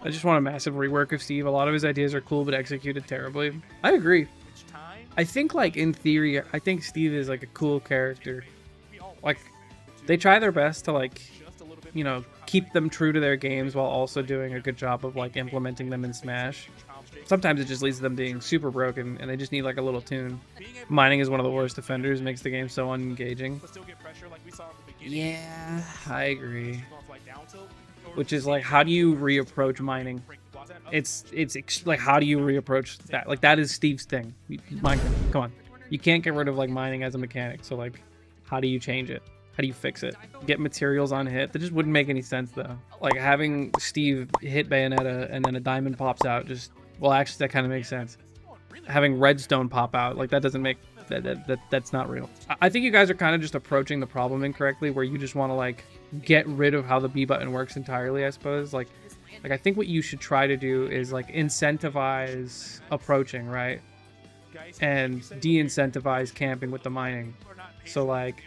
I just want a massive rework of Steve. A lot of his ideas are cool, but executed terribly. I agree. I think, like, in theory, I think Steve is, like, a cool character. Like, they try their best to, like, you know, keep them true to their games while also doing a good job of, like, implementing them in Smash. Sometimes it just leads to them being super broken, and they just need, like, a little tune. Mining is one of the worst offenders, makes the game so unengaging. Yeah, I agree. Which is, like, how do you reapproach mining? It's like, how do you reapproach that? Like, that is Steve's thing. Minecraft, come on. You can't get rid of, like, mining as a mechanic, so, like, how do you change it? How do you fix it? Get materials on hit? That just wouldn't make any sense, though. Like, having Steve hit Bayonetta and then a diamond pops out just... Well, actually, that kind of makes sense. Having redstone pop out, like, that doesn't make... That's not real. I think you guys are kind of just approaching the problem incorrectly, where you just want to, like, get rid of how the B button works entirely, I suppose. Like, I think what you should try to do is, like, incentivize approaching, right? And de-incentivize camping with the mining. So, like,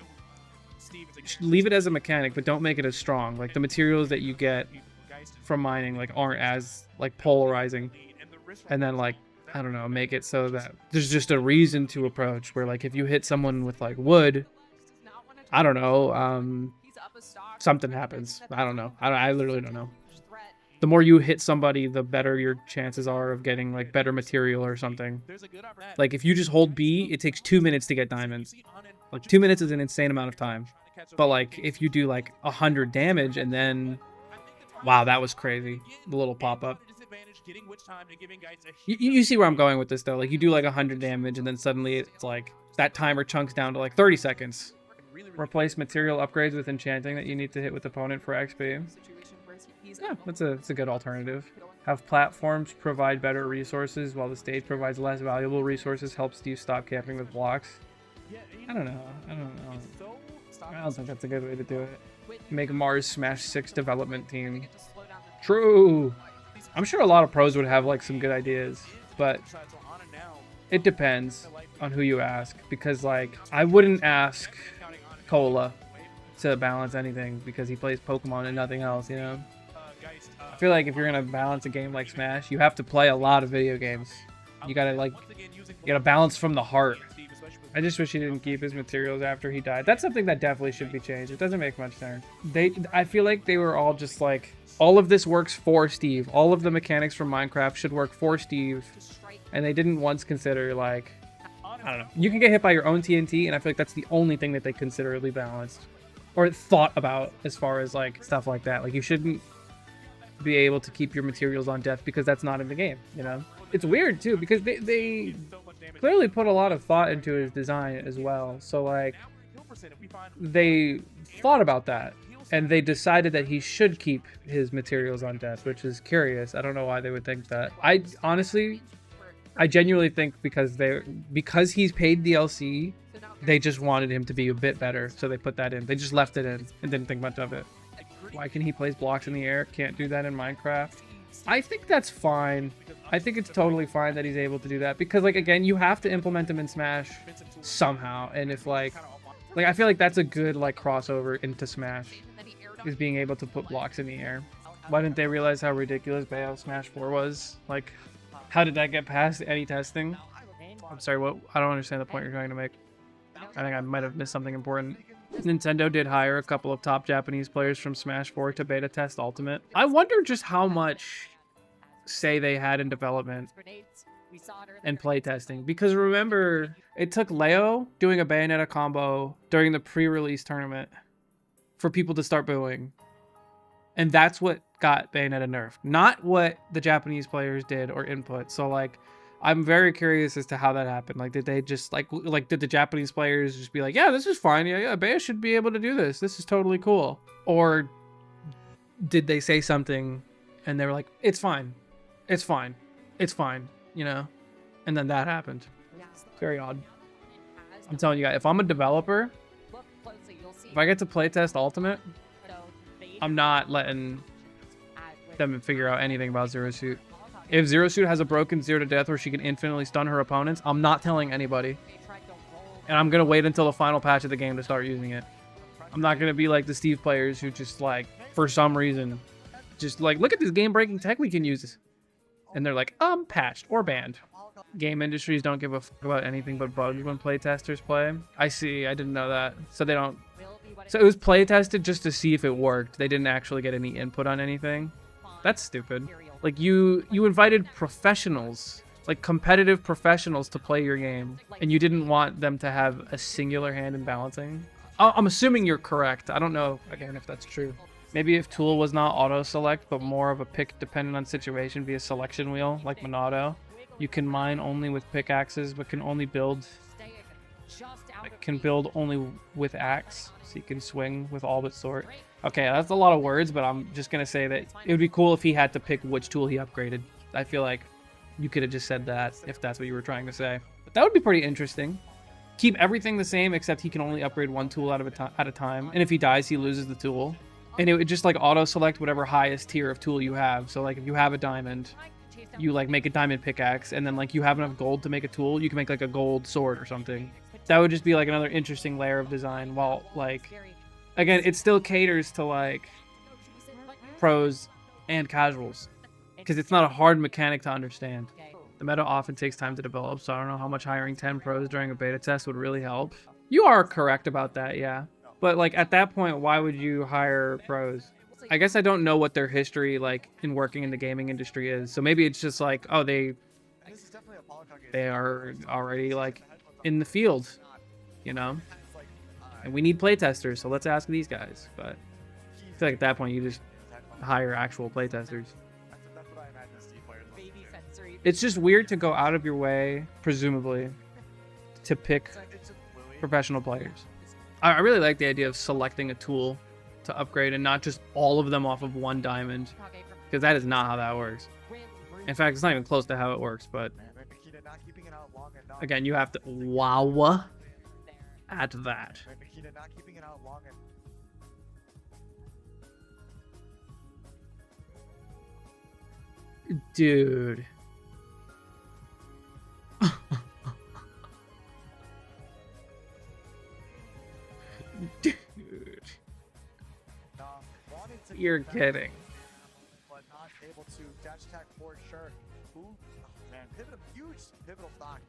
leave it as a mechanic, but don't make it as strong. Like, the materials that you get from mining, like, aren't as, like, polarizing. And then, like, I don't know, make it so that there's just a reason to approach, where, like, if you hit someone with, like, wood, I don't know, something happens. I don't know. I literally don't know. The more you hit somebody, the better your chances are of getting, like, better material or something. Like, if you just hold B, it takes 2 minutes to get diamonds. Like, 2 minutes is an insane amount of time. But, like, if you do, like, 100 damage and then... Wow, that was crazy. The little pop-up. You see where I'm going with this, though. Like, you do, like, 100 damage, and then suddenly it's, like, that timer chunks down to, like, 30 seconds. Replace material upgrades with enchanting that you need to hit with opponent for XP. Yeah, that's a good alternative. Have platforms provide better resources while the stage provides less valuable resources. Helps Steve stop camping with blocks. I don't know. I don't think that's a good way to do it. Make Mars Smash 6 development team. True. I'm sure a lot of pros would have, like, some good ideas, but it depends on who you ask, because, like, I wouldn't ask Cola to balance anything because he plays Pokemon and nothing else, you know? I feel like if you're gonna balance a game like Smash, you have to play a lot of video games. You gotta balance from the heart. I just wish he didn't keep his materials after he died. That's something that definitely should be changed. It doesn't make much sense. I feel like they were all just like, all of this works for Steve. All of the mechanics from Minecraft should work for Steve. And they didn't once consider, like, I don't know. You can get hit by your own TNT, and I feel like that's the only thing that they considerably balanced. Or thought about as far as, like, stuff like that. Like, you shouldn't be able to keep your materials on death because that's not in the game, you know? It's weird, too, because they clearly put a lot of thought into his design as well. So, like, they thought about that, and they decided that he should keep his materials on death, which is curious. I don't know why they would think that. I genuinely think because he's paid DLC, they just wanted him to be a bit better, so they put that in. They just left it in and didn't think much of it. Why can he place blocks in the air? Can't do that in Minecraft. I think that's fine. I think it's totally fine that he's able to do that, because, like, again, you have to implement him in Smash somehow. And if, like I feel like that's a good, like, crossover into Smash, is being able to put blocks in the air. Why didn't they realize how ridiculous Bayo Smash 4 was? Like, how did that get past any testing? I'm sorry, what? I don't understand the point you're trying to make. I think I might have missed something important. Nintendo did hire a couple of top Japanese players from Smash 4 to beta test Ultimate. I wonder just how much say they had in development and playtesting, because remember, it took Leo doing a Bayonetta combo during the pre-release tournament for people to start booing, and that's what got Bayonetta nerfed, not what the Japanese players did or input. So, like, I'm very curious as to how that happened. Like, did they just like did the Japanese players just be like, yeah, this is fine, yeah, Bayo should be able to do this, this is totally cool? Or did they say something and they were like, it's fine, it's fine, it's fine, you know? And then that happened. Very odd. I'm telling you guys, if I'm a developer, if I get to playtest Ultimate, I'm not letting them figure out anything about Zero Suit. If Zero Suit has a broken Zero to Death where she can infinitely stun her opponents, I'm not telling anybody. And I'm going to wait until the final patch of the game to start using it. I'm not going to be like the Steve players who just, like, for some reason, just like, look at this game-breaking tech we can use. And they're like, patched or banned. Game industries don't give a fuck about anything but bugs when playtesters play. I see. I didn't know that. So they don't. So it was playtested just to see if it worked. They didn't actually get any input on anything. That's stupid. Like you invited professionals, like competitive professionals, to play your game, and you didn't want them to have a singular hand in balancing. I'm assuming you're correct. I don't know again if that's true. Maybe if Tool was not auto-select, but more of a pick dependent on situation via selection wheel, like Monado. You can mine only with pickaxes, but can only build... can build only with axe, so you can swing with all but sword. Okay, that's a lot of words, but I'm just going to say that it would be cool if he had to pick which tool he upgraded. I feel like you could have just said that if that's what you were trying to say. But that would be pretty interesting. Keep everything the same, except he can only upgrade one tool at a time. And if he dies, he loses the tool. And it would just like auto-select whatever highest tier of tool you have. So like if you have a diamond, you like make a diamond pickaxe, and then like you have enough gold to make a tool, you can make like a gold sword or something. That would just be like another interesting layer of design, while like, again, it still caters to like pros and casuals, because it's not a hard mechanic to understand. The meta often takes time to develop, so I don't know how much hiring 10 pros during a beta test would really help. You are correct about that, yeah. But like at that point, why would you hire pros? I guess I don't know what their history like in working in the gaming industry is. So maybe it's just like, oh, they are already like in the field, you know? And we need playtesters, so let's ask these guys. But I feel like at that point you just hire actual playtesters. It's just weird to go out of your way, presumably, to pick professional players. I really like the idea of selecting a tool to upgrade and not just all of them off of one diamond, because that is not how that works. In fact, it's not even close to how it works, but again, you have to wow at that. Dude. Dude. You're kidding. But not able to dash attack for sure. Who? Oh man, huge pivotal stock.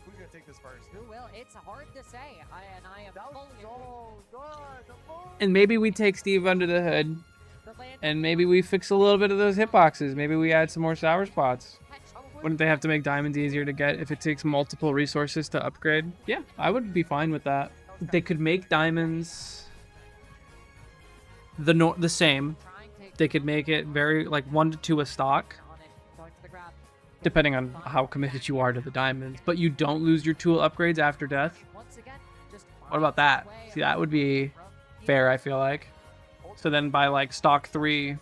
Who's gonna take this first? Who will? It's hard to say. I am fully so good. And maybe we take Steve under the hood, and maybe we fix a little bit of those hitboxes. Maybe we add some more sour spots. Wouldn't they have to make diamonds easier to get if it takes multiple resources to upgrade? Yeah, I would be fine with that. They could make diamonds the same. They could make it very like 1 to 2 a stock, depending on how committed you are to the diamonds. But you don't lose your tool upgrades after death. What about that? See, that would be fair, I feel like. So then by like stock 3,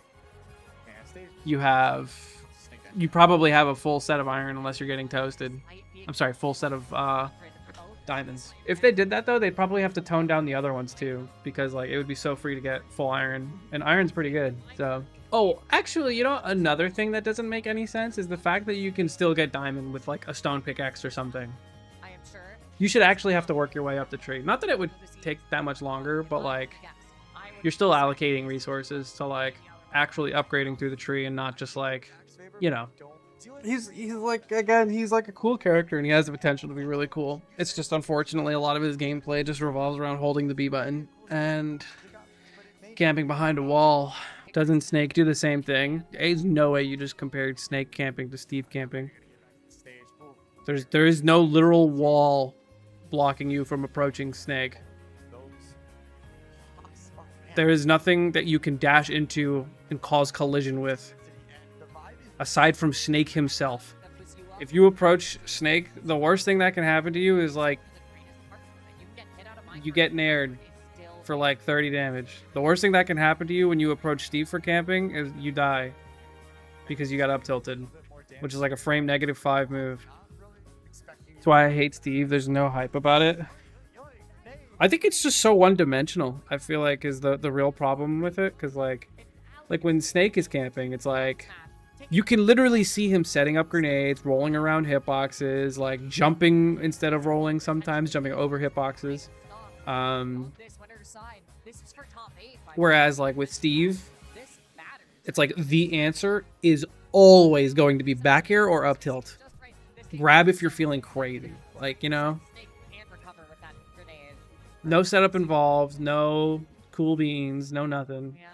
you probably have a full set of iron unless you're getting toasted. I'm sorry, full set of diamonds. If they did that though, they'd probably have to tone down the other ones too, because like it would be so free to get full iron, and iron's pretty good. So, oh, actually, you know, another thing that doesn't make any sense is the fact that you can still get diamond with like a stone pickaxe or something. You should actually have to work your way up the tree. Not that it would take that much longer, but like you're still allocating resources to like actually upgrading through the tree, and not just like, you know. He's like, again, he's like a cool character, and he has the potential to be really cool. It's just unfortunately a lot of his gameplay just revolves around holding the B button and camping behind a wall. Doesn't Snake do the same thing? There's no way you just compared Snake camping to Steve camping. There is no literal wall blocking you from approaching Snake. There is nothing that you can dash into and cause collision with, aside from Snake himself. If you approach Snake, the worst thing that can happen to you is like you get nared for like 30 damage. The worst thing that can happen to you when you approach Steve for camping is you die because you got up tilted, which is like a frame -5 move. That's why I hate Steve. There's no hype about it. I think it's just so one-dimensional, I feel like, is the real problem with it. Because like when Snake is camping, it's like you can literally see him setting up grenades, rolling around hitboxes, like jumping instead of rolling, sometimes jumping over hitboxes. Whereas like with Steve, It's like the answer is always going to be back air or up tilt. Grab if you're feeling crazy. Like, you know, no setup involved, no cool beans, no nothing. Yeah.